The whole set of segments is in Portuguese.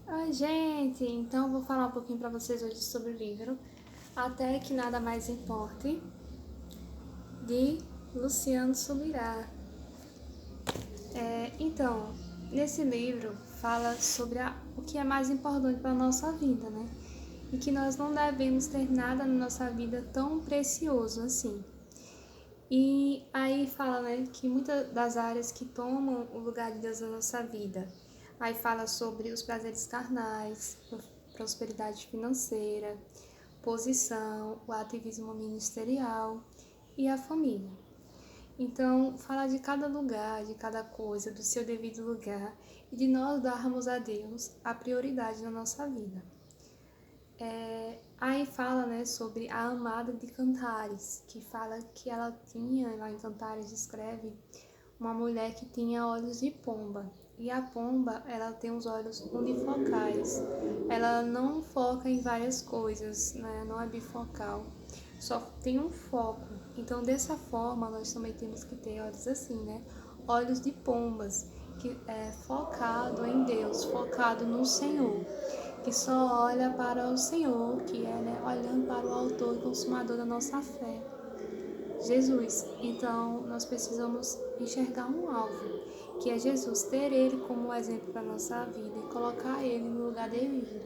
Oi, gente! Então, vou falar um pouquinho para vocês hoje sobre o livro Até que Nada Mais Importe, de Luciano Subirá. Então, nesse livro fala sobre o que é mais importante para a nossa vida, né? E que nós não devemos ter nada na nossa vida tão precioso assim. E aí fala, né, que muitas das áreas que tomam o lugar de Deus na nossa vida. Aí fala sobre os prazeres carnais, prosperidade financeira, posição, o ativismo ministerial e a família. Então, fala de cada lugar, de cada coisa, do seu devido lugar e de nós darmos a Deus a prioridade na nossa vida. Aí fala, né, sobre a amada de Cantares, que fala que ela tinha, lá em Cantares descreve, uma mulher que tinha olhos de pomba. E a pomba, ela tem os olhos unifocais. Ela não foca em várias coisas, né? Não é bifocal. Só tem um foco. Então, dessa forma, nós também temos que ter olhos assim, né? Olhos de pombas, que é focado em Deus, focado no Senhor, que só olha para o Senhor, que é, né, olhando para o autor e consumador da nossa fé, Jesus. Então, nós precisamos enxergar um alvo, que é Jesus, ter Ele como exemplo para a nossa vida e colocar Ele no lugar devido.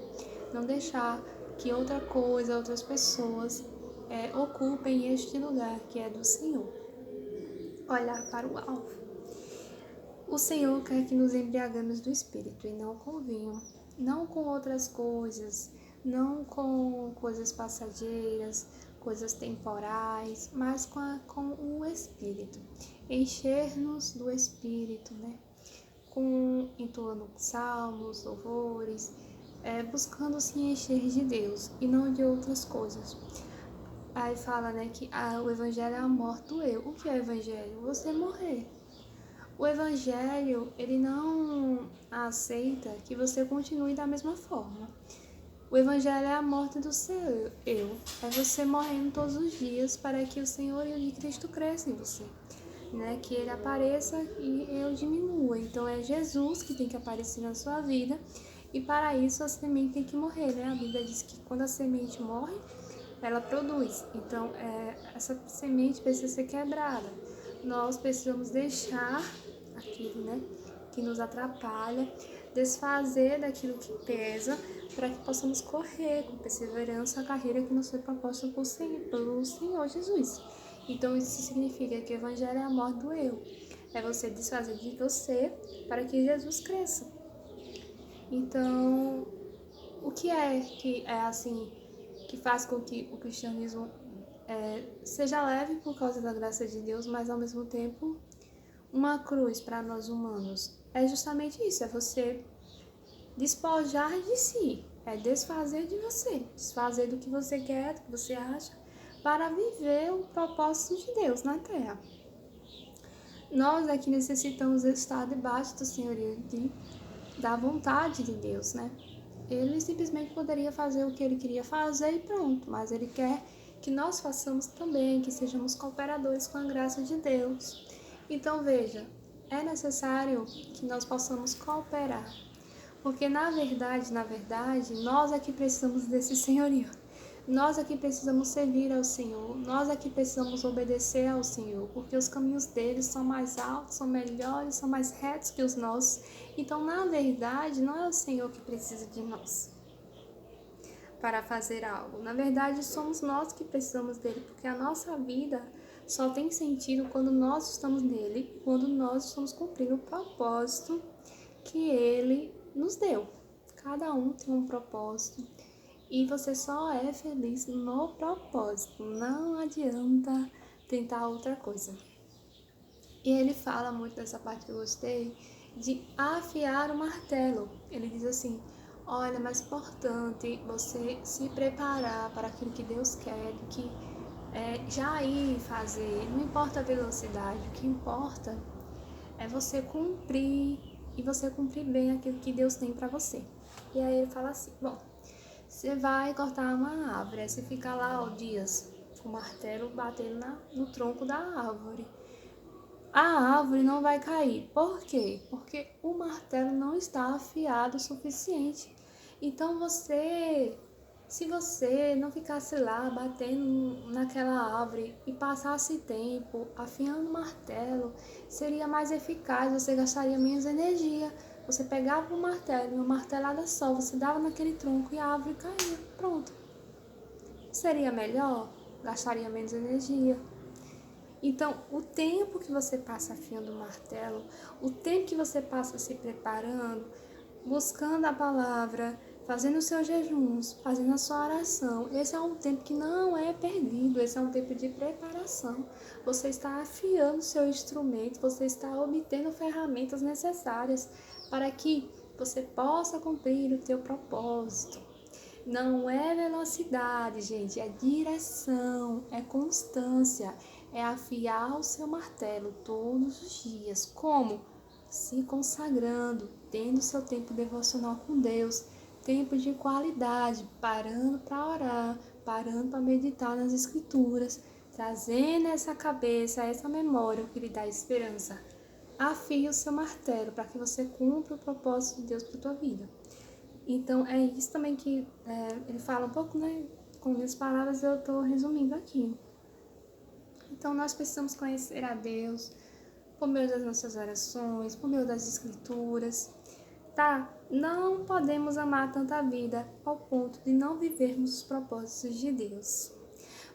Não deixar que outra coisa, outras pessoas ocupem este lugar que é do Senhor. Olhar para o alvo. O Senhor quer que nos embriagamos do Espírito e não com vinho, não com outras coisas, não com coisas passageiras, coisas temporais, mas com o Espírito. Encher-nos do Espírito, né? Entoando salmos, louvores, buscando se encher de Deus e não de outras coisas. Aí fala, né, que o Evangelho é a morte do eu. O que é o Evangelho? Você morrer. O Evangelho, ele não aceita que você continue da mesma forma. O Evangelho é a morte do seu eu. É você morrendo todos os dias para que o Senhor e o de Cristo cresçam em você. Né? Que ele apareça e eu diminua. Então é Jesus que tem que aparecer na sua vida. E para isso a semente tem que morrer. Né? A Bíblia diz que quando a semente morre, ela produz. Então essa semente precisa ser quebrada. Nós precisamos deixar aquilo, né, que nos atrapalha, desfazer daquilo que pesa, para que possamos correr com perseverança a carreira que nos foi proposta pelo Senhor Jesus. Então isso significa que o Evangelho é a morte do eu. É você desfazer de você para que Jesus cresça. Então, o que é assim que faz com que o cristianismo seja leve por causa da graça de Deus, mas ao mesmo tempo uma cruz para nós humanos? É justamente isso, é você despojar de si, é desfazer de você, desfazer do que você quer, do que você acha, para viver o propósito de Deus na Terra. Nós aqui necessitamos estar debaixo do senhorio da vontade de Deus, né? Ele simplesmente poderia fazer o que ele queria fazer e pronto, mas ele quer que nós façamos também, que sejamos cooperadores com a graça de Deus. Então veja, é necessário que nós possamos cooperar, porque na verdade, nós aqui precisamos desse senhorio. Nós aqui precisamos servir ao Senhor, nós aqui precisamos obedecer ao Senhor, porque os caminhos dele são mais altos, são melhores, são mais retos que os nossos. Então, na verdade, não é o Senhor que precisa de nós para fazer algo. Na verdade, somos nós que precisamos dele, porque a nossa vida só tem sentido quando nós estamos nele, quando nós estamos cumprindo o propósito que ele nos deu. Cada um tem um propósito. E você só é feliz no propósito. Não adianta tentar outra coisa. E ele fala muito dessa parte que eu gostei, de afiar o martelo. Ele diz assim: olha, é mais importante você se preparar para aquilo que Deus quer do que já ir fazer. Não importa a velocidade, o que importa é você cumprir e você cumprir bem aquilo que Deus tem para você. E aí ele fala assim: bom, você vai cortar uma árvore, aí você fica lá dias com o martelo batendo no tronco da árvore. A árvore não vai cair. Por quê? Porque o martelo não está afiado o suficiente. Então se você não ficasse lá batendo naquela árvore e passasse tempo afiando o martelo, seria mais eficaz, você gastaria menos energia. Você pegava o martelo, uma martelada só, você dava naquele tronco e a árvore caía. Pronto. Seria melhor? Gastaria menos energia. Então, o tempo que você passa afiando o martelo, o tempo que você passa se preparando, buscando a palavra, fazendo os seus jejuns, fazendo a sua oração, esse é um tempo que não é perdido, esse é um tempo de preparação. Você está afiando o seu instrumento, você está obtendo ferramentas necessárias para que você possa cumprir o teu propósito. Não é velocidade, gente, é direção, é constância, é afiar o seu martelo todos os dias. Como? Se consagrando, tendo seu tempo devocional com Deus, tempo de qualidade, parando para orar, parando para meditar nas Escrituras, trazendo essa cabeça, essa memória que lhe dá esperança. Afie o seu martelo para que você cumpra o propósito de Deus para a tua vida. Então, é isso também que ele fala um pouco, né? Com minhas palavras, eu estou resumindo aqui. Então, nós precisamos conhecer a Deus por meio das nossas orações, por meio das Escrituras, tá? Não podemos amar tanta vida ao ponto de não vivermos os propósitos de Deus.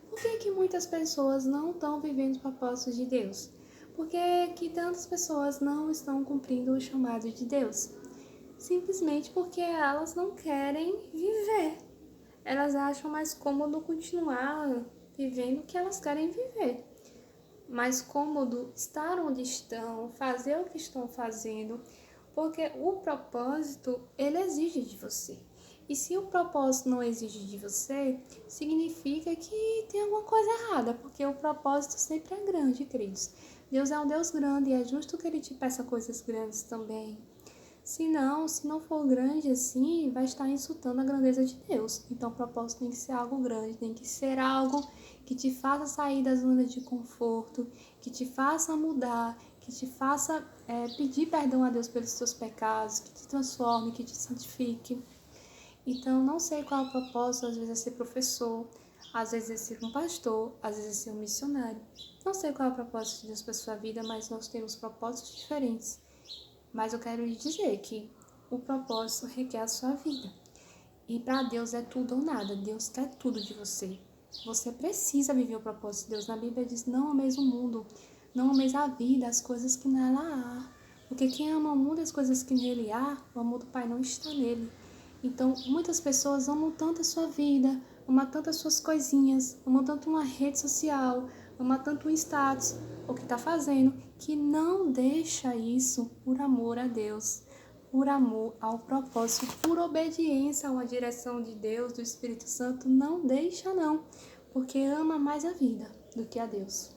Por que muitas pessoas não estão vivendo os propósitos de Deus? Por que tantas pessoas não estão cumprindo o chamado de Deus? Simplesmente porque elas não querem viver. Elas acham mais cômodo continuar vivendo o que elas querem viver. Mais cômodo estar onde estão, fazer o que estão fazendo, porque o propósito, ele exige de você. E se o propósito não exige de você, significa que tem alguma coisa errada, porque o propósito sempre é grande, queridos. Deus é um Deus grande e é justo que Ele te peça coisas grandes também. Se não for grande assim, vai estar insultando a grandeza de Deus. Então, o propósito tem que ser algo grande, tem que ser algo que te faça sair da zona de conforto, que te faça mudar, que te faça pedir perdão a Deus pelos seus pecados, que te transforme, que te santifique. Então, não sei qual é o propósito, às vezes é ser professor, às vezes é ser um pastor, às vezes é ser um missionário. Não sei qual é o propósito de Deus para a sua vida, mas nós temos propósitos diferentes. Mas eu quero lhe dizer que o propósito requer a sua vida. E para Deus é tudo ou nada. Deus quer tudo de você. Você precisa viver o propósito de Deus. Na Bíblia diz, não ameis o mundo, não ameis a vida, as coisas que nela há. Porque quem ama o mundo e as coisas que nele há, o amor do Pai não está nele. Então, muitas pessoas amam tanto a sua vida, amam tanto as suas coisinhas, amam tanto uma rede social, ama tanto um status, o que está fazendo, que não deixa isso por amor a Deus, por amor ao propósito, por obediência a uma direção de Deus, do Espírito Santo, não deixa não, porque ama mais a vida do que a Deus.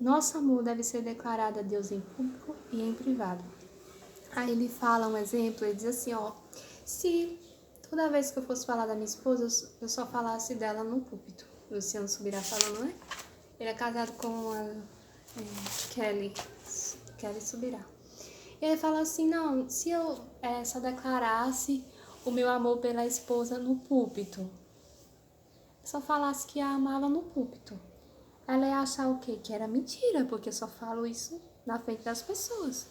Nosso amor deve ser declarado a Deus em público e em privado. Aí ele fala um exemplo, ele diz assim, se toda vez que eu fosse falar da minha esposa, eu só falasse dela no púlpito. Luciano Subirá falando, né? Ele é casado com a Kelly Subirá. E ele fala assim, não, se eu só declarasse o meu amor pela esposa no púlpito, só falasse que a amava no púlpito, ela ia achar o quê? Que era mentira, porque eu só falo isso na frente das pessoas.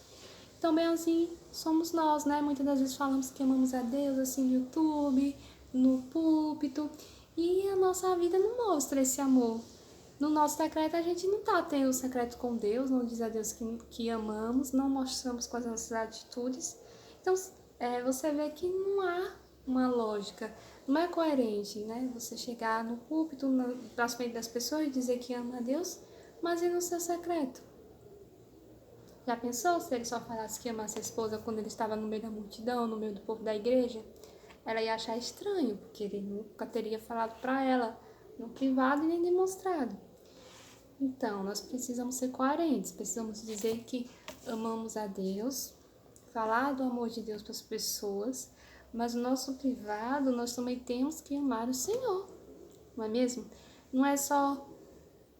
Então, bem assim, somos nós, né? Muitas das vezes falamos que amamos a Deus, assim, no YouTube, no púlpito, e a nossa vida não mostra esse amor. No nosso secreto, a gente não tá tendo secreto com Deus, não diz a Deus que amamos, não mostramos com as nossas atitudes. Então, você vê que não há uma lógica, não é coerente, né? Você chegar no púlpito, na frente das pessoas e dizer que ama a Deus, mas e no seu secreto? Já pensou se ele só falasse que amasse a esposa quando ele estava no meio da multidão, no meio do povo da igreja? Ela ia achar estranho, porque ele nunca teria falado para ela no privado e nem demonstrado. Então, nós precisamos ser coerentes, precisamos dizer que amamos a Deus, falar do amor de Deus para as pessoas, mas no nosso privado nós também temos que amar o Senhor, não é mesmo? Não é só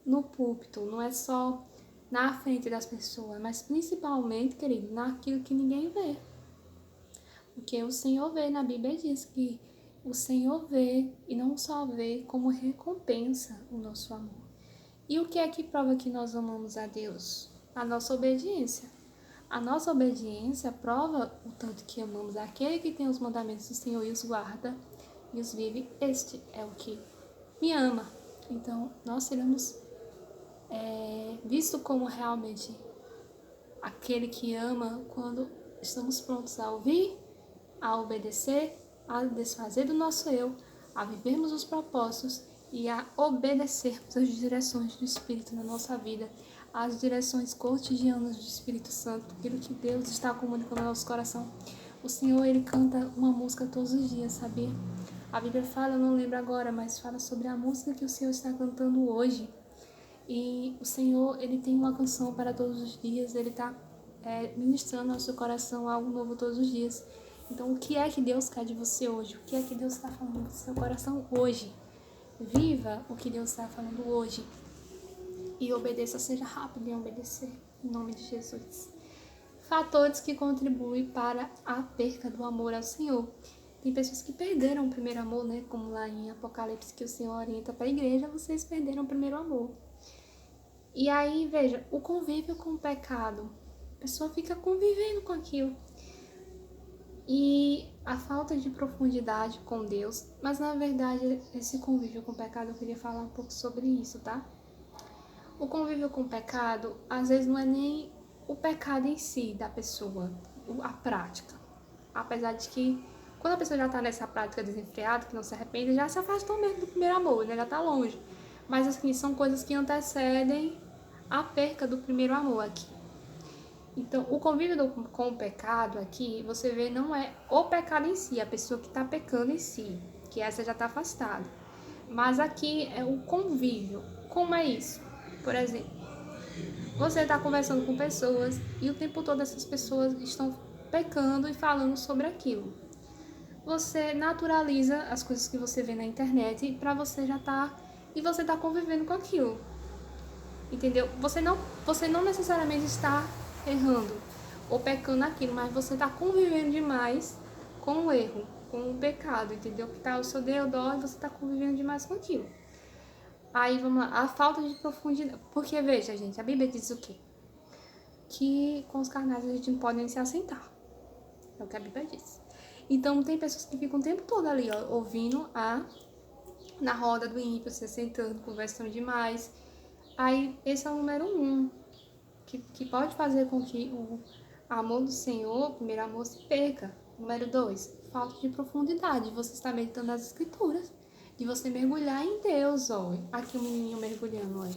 no púlpito, não é só na frente das pessoas, mas principalmente, querido, naquilo que ninguém vê. Porque o Senhor vê, na Bíblia diz que o Senhor vê, e não só vê, como recompensa o nosso amor. E o que é que prova que nós amamos a Deus? A nossa obediência. A nossa obediência prova o tanto que amamos aquele que tem os mandamentos do Senhor e os guarda e os vive. Este é o que me ama. Então, nós seremos visto como realmente aquele que ama quando estamos prontos a ouvir, a obedecer, a desfazer do nosso eu, a vivermos os propósitos e a obedecermos as direções do Espírito na nossa vida, as direções cotidianas do Espírito Santo, aquilo que Deus está comunicando no nosso coração. O Senhor, Ele canta uma música todos os dias, sabia? A Bíblia fala, eu não lembro agora, mas fala sobre a música que o Senhor está cantando hoje. E o Senhor, Ele tem uma canção para todos os dias, Ele está ministrando ao seu coração algo novo todos os dias. Então, o que é que Deus quer de você hoje? O que é que Deus está falando no seu coração hoje? Viva o que Deus está falando hoje. E obedeça, seja rápido em obedecer, em nome de Jesus. Fatores que contribuem para a perca do amor ao Senhor. Tem pessoas que perderam o primeiro amor, né? Como lá em Apocalipse, que o Senhor orienta para a igreja, vocês perderam o primeiro amor. E aí, veja, o convívio com o pecado. A pessoa fica convivendo com aquilo. E a falta de profundidade com Deus. Mas, na verdade, esse convívio com o pecado, eu queria falar um pouco sobre isso, tá? O convívio com o pecado, às vezes, não é nem o pecado em si da pessoa, a prática. Apesar de que, quando a pessoa já está nessa prática desenfreada, que não se arrepende, já se afastou mesmo do primeiro amor, né? Já está longe. Mas, assim, são coisas que antecedem a perca do primeiro amor aqui. Então, o convívio com o pecado aqui, você vê, não é o pecado em si, a pessoa que está pecando em si, que essa já está afastada. Mas aqui é o convívio. Como é isso? Por exemplo, você está conversando com pessoas e o tempo todo essas pessoas estão pecando e falando sobre aquilo. Você naturaliza as coisas que você vê na internet para você já estar... E você está convivendo com aquilo. Entendeu? Você não necessariamente está errando ou pecando naquilo, mas você está convivendo demais com o erro, com o pecado, entendeu? Que está ao seu redor e você está convivendo demais com aquilo. Aí vamos lá, a falta de profundidade. Porque veja, gente, a Bíblia diz o quê? Que com os carnais a gente não pode nem se assentar. É o que a Bíblia diz. Então tem pessoas que ficam o tempo todo ali, ó, ouvindo na roda do ímpio, se sentando, conversando demais. Aí, esse é o número 1, que pode fazer com que o amor do Senhor, o primeiro amor, se perca. Número 2, falta de profundidade. Você está meditando nas Escrituras, de você mergulhar em Deus, ó. Aqui o menininho mergulhando, ó.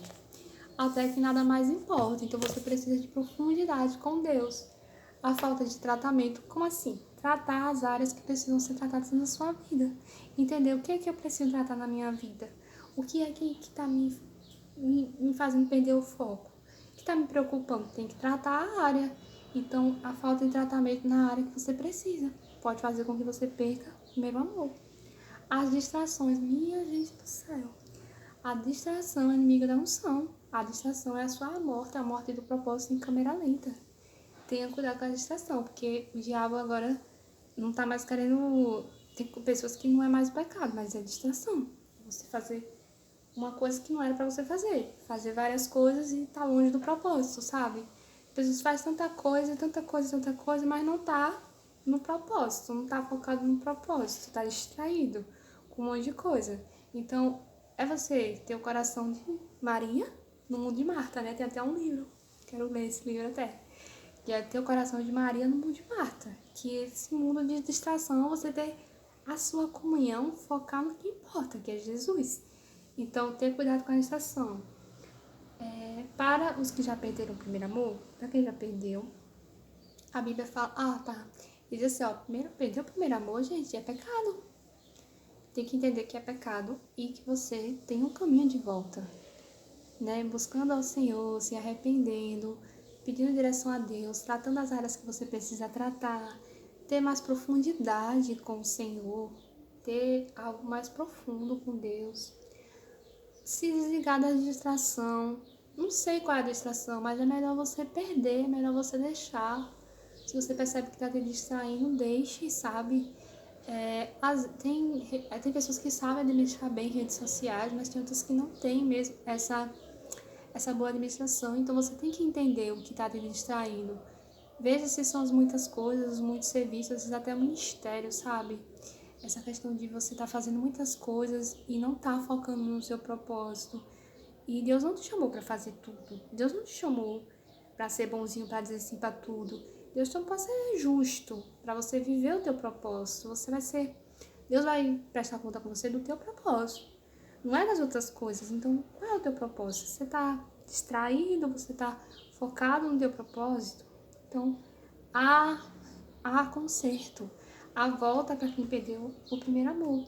Até que nada mais importa. Então, você precisa de profundidade com Deus. A falta de tratamento, como assim? Tratar as áreas que precisam ser tratadas na sua vida. Entender o que é que eu preciso tratar na minha vida? O que é que está me fazendo perder o foco? O que está me preocupando? Tem que tratar a área. Então, a falta de tratamento na área que você precisa pode fazer com que você perca o primeiro amor. As distrações, minha gente do céu. A distração é inimiga da unção. A distração é a morte do propósito em câmera lenta. Tenha cuidado com a distração, porque o diabo agora não tá mais querendo... Tem pessoas que não é mais pecado, mas é distração. Você fazer uma coisa que não era pra você fazer. Fazer várias coisas e tá longe do propósito, sabe? As pessoas fazem tanta coisa, mas não tá no propósito. Não tá focado no propósito. Tá distraído com um monte de coisa. Então, é você ter o coração de Maria no mundo de Marta, né? Tem até um livro. Quero ler esse livro até. Que é ter o coração de Maria no mundo de Marta. Que esse mundo de distração, você ter a sua comunhão, focar no que importa, que é Jesus. Então, ter cuidado com a distração. Para os que já perderam o primeiro amor, para quem já perdeu, a Bíblia fala, diz assim, ó, perder o primeiro amor, gente, é pecado. Tem que entender que é pecado e que você tem um caminho de volta, né? Buscando ao Senhor, se arrependendo, pedindo direção a Deus, tratando as áreas que você precisa tratar, ter mais profundidade com o Senhor, ter algo mais profundo com Deus, se desligar da distração. Não sei qual é a distração, mas é melhor você perder, é melhor você deixar, Se você percebe que está te distraindo, deixe, sabe? Tem pessoas que sabem administrar bem redes sociais, mas tem outras que não têm mesmo essa boa administração. Então você tem que entender o que está te distraindo. Veja se são as muitas coisas, muitos serviços, às vezes até o ministério, sabe? Essa questão de você estar fazendo muitas coisas e não estar focando no seu propósito. E Deus não te chamou para fazer tudo. Deus não te chamou para ser bonzinho, para dizer sim para tudo. Deus te chamou para ser justo, para você viver o teu propósito. Deus vai prestar conta com você do teu propósito. Não é das outras coisas. Então, qual é o teu propósito? Você está distraído? Você está focado no teu propósito? Então, há conserto. Há volta para quem perdeu o primeiro amor.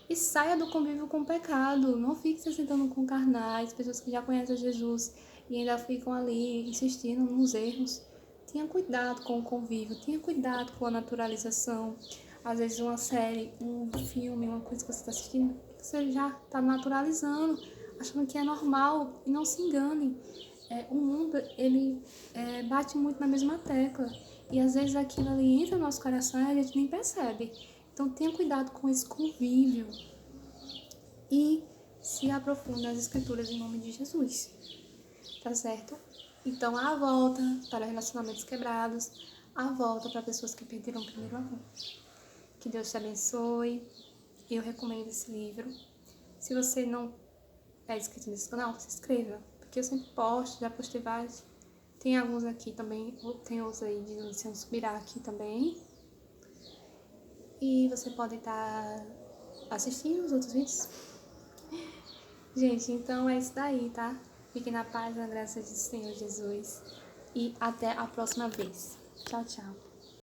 E saia do convívio com o pecado. Não fique se sentando com carnais, pessoas que já conhecem Jesus e ainda ficam ali insistindo nos erros. Tenha cuidado com o convívio, tenha cuidado com a naturalização. Às vezes uma série, um filme, uma coisa que você está assistindo, você já está naturalizando, achando que é normal. E não se engane. O mundo, ele bate muito na mesma tecla. E às vezes aquilo ali entra no nosso coração e a gente nem percebe. Então tenha cuidado com esse convívio e se aprofunde nas escrituras em nome de Jesus. Tá certo? Então a volta para relacionamentos quebrados, a volta para pessoas que perderam o primeiro amor. Que Deus te abençoe. Eu recomendo esse livro. Se você não é inscrito nesse canal, se inscreva. Porque eu sempre posto, já postei vários. Tem alguns aqui também, tem outros aí de Luciano Subirá aqui também. E você pode estar assistindo os outros vídeos. Gente, então é isso daí, tá? Fiquem na paz, na graça do Senhor Jesus. E até a próxima vez. Tchau, tchau.